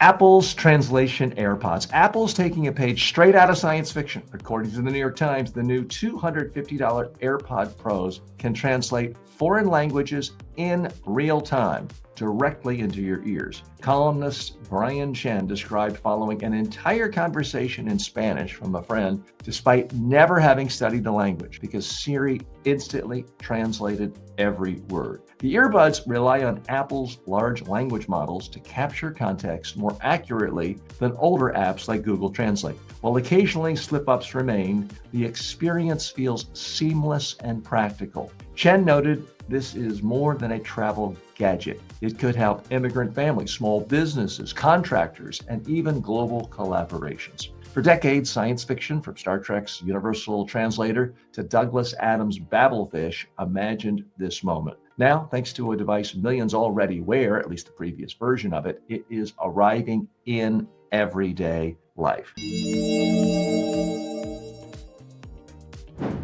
Apple's translation AirPods. Apple's taking a page straight out of science fiction. According to the New York Times, the new $250 AirPod Pros can translate foreign languages in real time directly into your ears. Columnist Brian Chen described following an entire conversation in Spanish from a friend, despite never having studied the language, because Siri instantly translated every word. The earbuds rely on Apple's large language models to capture context more accurately than older apps like Google Translate. While occasionally slip-ups remain, the experience feels seamless and practical. Chen noted this is more than a travel gadget. It could help immigrant families, small businesses, contractors, and even global collaborations. For decades, science fiction, from Star Trek's Universal Translator to Douglas Adams' Babelfish, imagined this moment. Now, thanks to a device millions already wear, at least the previous version of it, it is arriving in everyday life.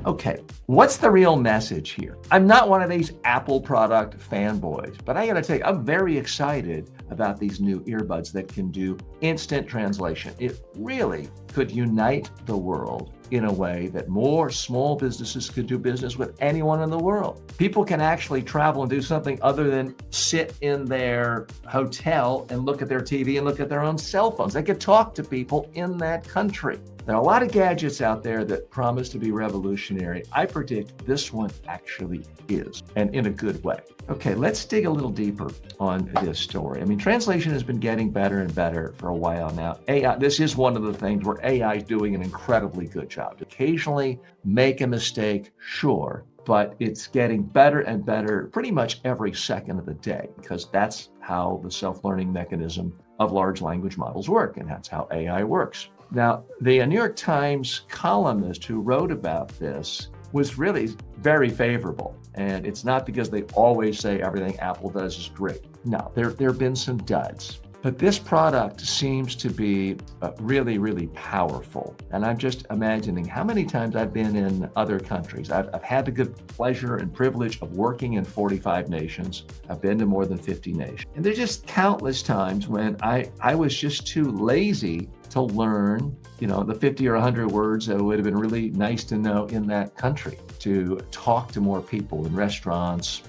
Okay, what's the real message here? I'm not one of these Apple product fanboys, but I gotta tell you, I'm very excited about these new earbuds that can do instant translation. It really could unite the world in a way that more small businesses could do business with anyone in the world. People can actually travel and do something other than sit in their hotel and look at their TV and look at their own cell phones. They could talk to people in that country. There are a lot of gadgets out there that promise to be revolutionary. I predict this one actually is, and in a good way. Okay, let's dig a little deeper on this story. I mean, translation has been getting better and better for a while now. AI, this is one of the things where AI is doing an incredibly good job. Occasionally make a mistake, sure, but it's getting better and better pretty much every second of the day, because that's how the self-learning mechanism of large language models work, and that's how AI works. Now, the New York Times columnist who wrote about this was really very favorable. And it's not because they always say everything Apple does is great. No, there have been some duds. But this product seems to be really, really powerful. And I'm just imagining how many times I've been in other countries. I've had the good pleasure and privilege of working in 45 nations. I've been to more than 50 nations. And there's just countless times when I was just too lazy to learn, the 50 or 100 words that would have been really nice to know in that country, to talk to more people in restaurants,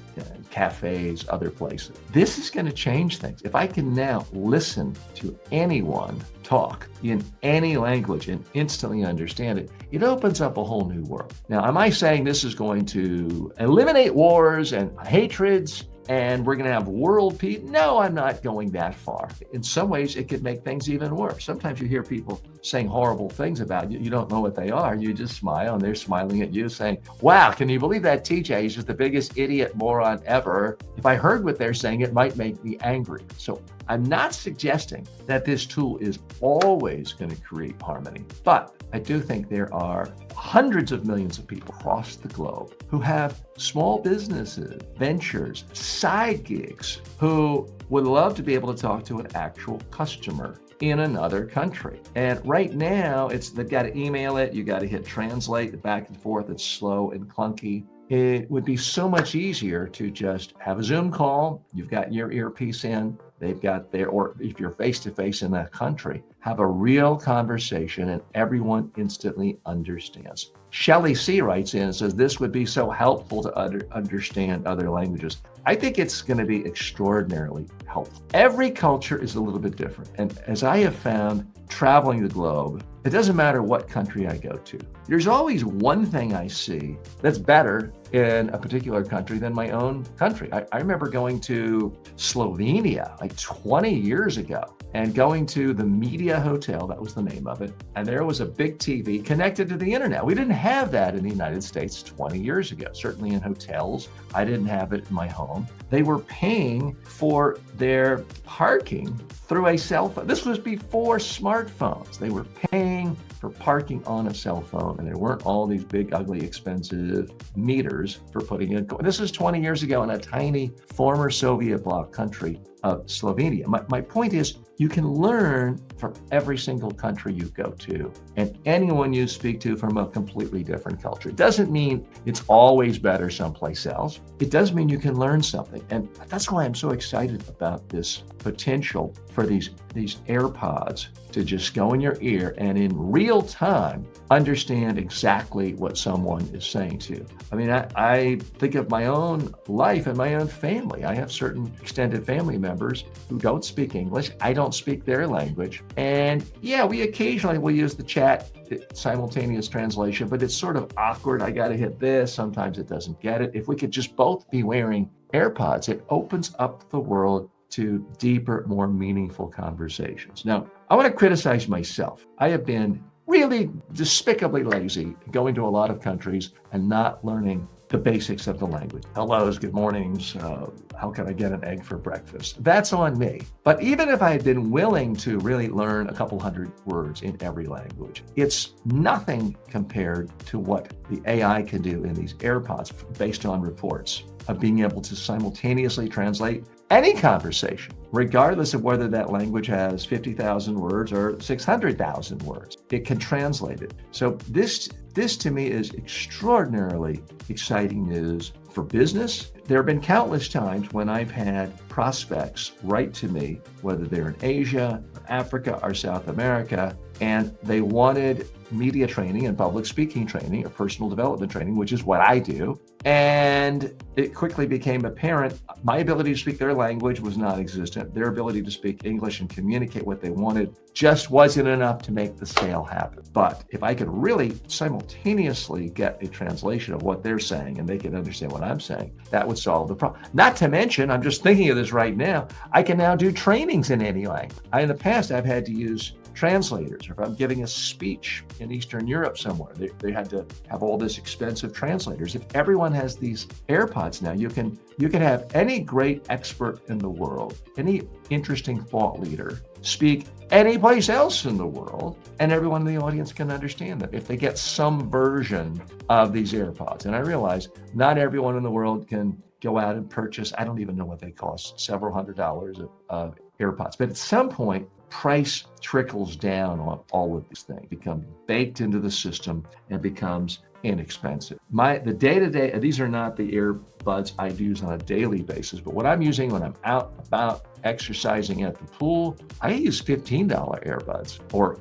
cafes, other places. This is going to change things. If I can now listen to anyone talk in any language and instantly understand it, it opens up a whole new world. Now, am I saying this is going to eliminate wars and hatreds and we're going to have world peace? No, I'm not going that far. In some ways, it could make things even worse. Sometimes you hear people saying horrible things about you. You don't know what they are. You just smile, and they're smiling at you saying, wow, can you believe that TJ is just the biggest idiot moron ever? If I heard what they're saying, it might make me angry. So I'm not suggesting that this tool is always going to create harmony, but I do think there are hundreds of millions of people across the globe who have small businesses, ventures, side gigs, who would love to be able to talk to an actual customer in another country. And right now, they've got to email it, you got to hit translate back and forth, it's slow and clunky. It would be so much easier to just have a Zoom call, you've got your earpiece in, they've got or if you're face-to-face in that country, have a real conversation and everyone instantly understands. Shelley C. writes in and says, this would be so helpful to understand other languages. I think it's going to be extraordinarily helpful. Every culture is a little bit different. And as I have found traveling the globe, it doesn't matter what country I go to. There's always one thing I see that's better in a particular country than my own country. I remember going to Slovenia like 20 years ago and going to the Media Hotel, that was the name of it, and there was a big TV connected to the internet. We didn't have that in the United States 20 years ago, certainly in hotels. I didn't have it in my home. They were paying for their parking through a cell phone. This was before smartphones. They were paying for parking on a cell phone, and there weren't all these big, ugly, expensive meters for putting in. This is 20 years ago in a tiny former Soviet bloc country of Slovenia. My point is, you can learn from every single country you go to and anyone you speak to from a completely different culture. It doesn't mean it's always better someplace else. It does mean you can learn something. And that's why I'm so excited about this potential for these AirPods to just go in your ear and in real time understand exactly what someone is saying to you. I mean, I think of my own life and my own family. I have certain extended family members who don't speak English. I don't speak their language. And yeah, we occasionally will use the chat simultaneous translation, but it's sort of awkward. I got to hit this. Sometimes it doesn't get it. If we could just both be wearing AirPods, it opens up the world to deeper, more meaningful conversations. Now, I want to criticize myself. I have been really despicably lazy going to a lot of countries and not learning the basics of the language. Hellos, good mornings, how can I get an egg for breakfast? That's on me. But even if I had been willing to really learn a couple hundred words in every language, it's nothing compared to what the AI can do in these AirPods based on reports of being able to simultaneously translate any conversation, regardless of whether that language has 50,000 words or 600,000 words. It can translate it. So this to me is extraordinarily exciting news for business. There have been countless times when I've had prospects write to me, whether they're in Asia, Africa, or South America, and they wanted media training and public speaking training or personal development training, which is what I do. And it quickly became apparent my ability to speak their language was non-existent. Their ability to speak English and communicate what they wanted just wasn't enough to make the sale happen. But if I could really simultaneously get a translation of what they're saying and they can understand what I'm saying, that would solve the problem. Not to mention, I'm just thinking of this right now, I can now do trainings in any language. In the past, I've had to use translators. Or if I'm giving a speech in Eastern Europe somewhere, they had to have all this expensive translators. If everyone has these AirPods now, you can have any great expert in the world, any interesting thought leader speak any place else in the world, and everyone in the audience can understand them if they get some version of these AirPods. And I realize not everyone in the world can go out and purchase, I don't even know what they cost, several $100s of AirPods. But at some point, price trickles down on all of these things, become baked into the system and becomes inexpensive. The day-to-day, these are not the earbuds I use on a daily basis, but what I'm using when I'm out about exercising at the pool, I use $15 earbuds or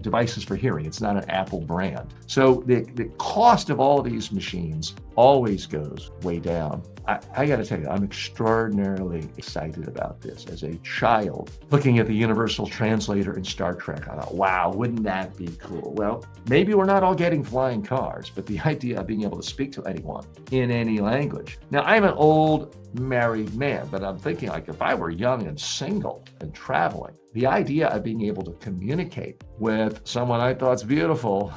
devices for hearing. It's not an Apple brand. So the cost of all of these machines always goes way down. I got to tell you, I'm extraordinarily excited about this. As a child, looking at the Universal Translator in Star Trek, I thought, wow, wouldn't that be cool? Well, maybe we're not all getting flying cars, but the idea of being able to speak to anyone in any language. Now, I'm an old married man, but I'm thinking like if I were young and single and traveling, the idea of being able to communicate with someone I thought's beautiful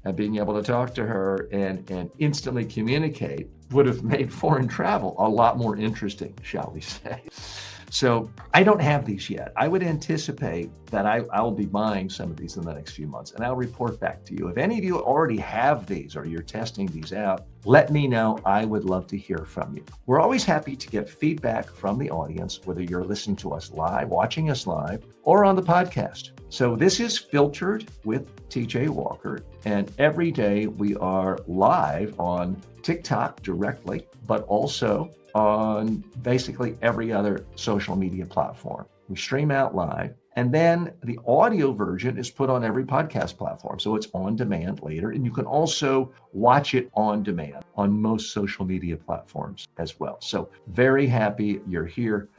and being able to talk to her and instantly communicate would have made foreign travel a lot more interesting, shall we say. So I don't have these yet. I would anticipate that I'll be buying some of these in the next few months, and I'll report back to you. If any of you already have these or you're testing these out, let me know. I would love to hear from you. We're always happy to get feedback from the audience, whether you're listening to us live, watching us live, or on the podcast. So this is Filtered with TJ Walker, and every day we are live on TikTok directly, but also on basically every other social media platform. We stream out live, and then the audio version is put on every podcast platform. So it's on demand later, and you can also watch it on demand on most social media platforms as well. So very happy you're here.